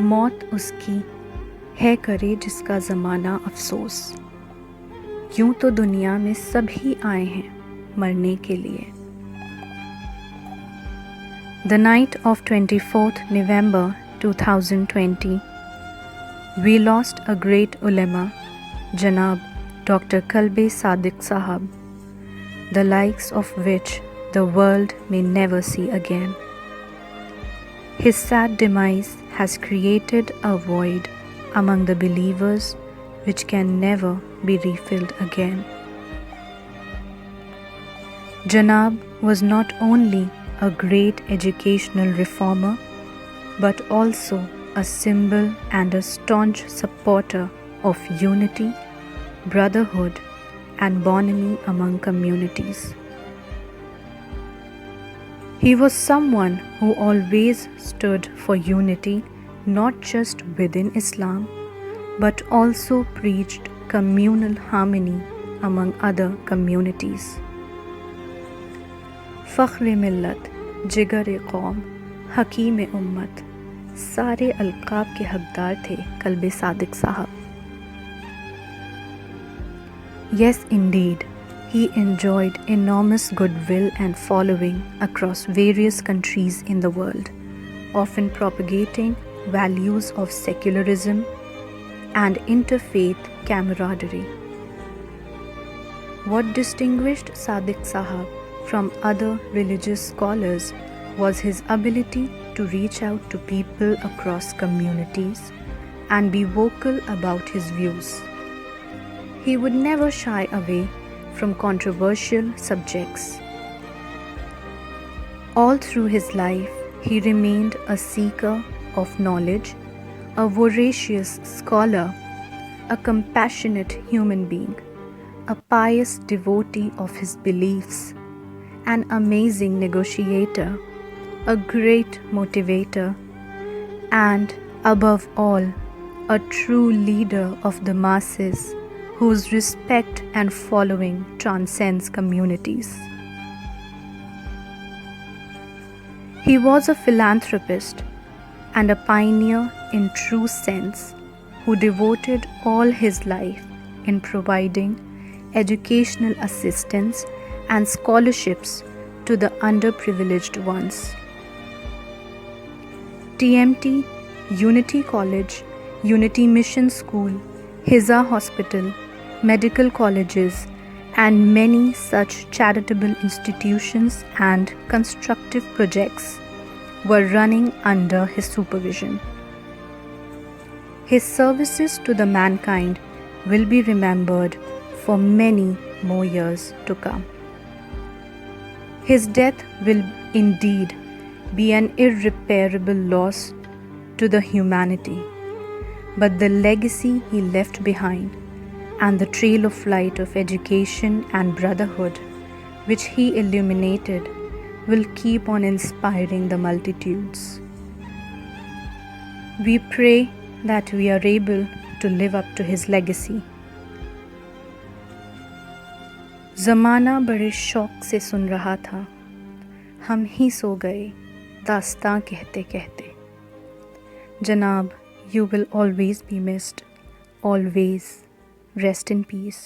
मौत उसकी है करे जिसका ज़माना अफसोस। यूं तो दुनिया में सभी आए हैं मरने के लिए। The night of 24th November 2020, we lost a great ulema, Janab Dr. Kalbe Sadiq Sahab, the likes of which the world may never see again. His sad demise has created a void among the believers which can never be refilled again. Janab was not only a great educational reformer, but also a symbol and a staunch supporter of unity, brotherhood, and bonhomie among communities. He was someone who always stood for unity, not just within Islam, but also preached communal harmony among other communities. फ़ख्र मिल्लत, जिगर कौम, हकीम उम्मत, सारे अलक़ाब के हकदार थे कल्बे सादिक साहब. Yes, indeed, he enjoyed enormous goodwill and following across various countries in the world, often propagating values of secularism and interfaith camaraderie. What distinguished Sadiq Sahab from other religious scholars was his ability to reach out to people across communities and be vocal about his views. He would never shy away from controversial subjects. All through his life, he remained a seeker of knowledge, a voracious scholar, a compassionate human being, a pious devotee of his beliefs, an amazing negotiator, a great motivator, and above all, a true leader of the masses whose respect and following transcends communities. He was a philanthropist and a pioneer in true sense who devoted all his life in providing educational assistance and scholarships to the underprivileged ones. TMT, Unity College, Unity Mission School, Hiza Hospital, medical colleges, and many such charitable institutions and constructive projects were running under his supervision. His services to the mankind will be remembered for many more years to come. His death will indeed be an irreparable loss to the humanity, but the legacy he left behind and the trail of light of education and brotherhood which he illuminated will keep on inspiring the multitudes. We pray that we are able to live up to his legacy. ज़माना बड़े शौक़ से सुन रहा था, हम ही सो गए दास्तां कहते कहते. Janab, you will always be missed. Always. Rest in peace.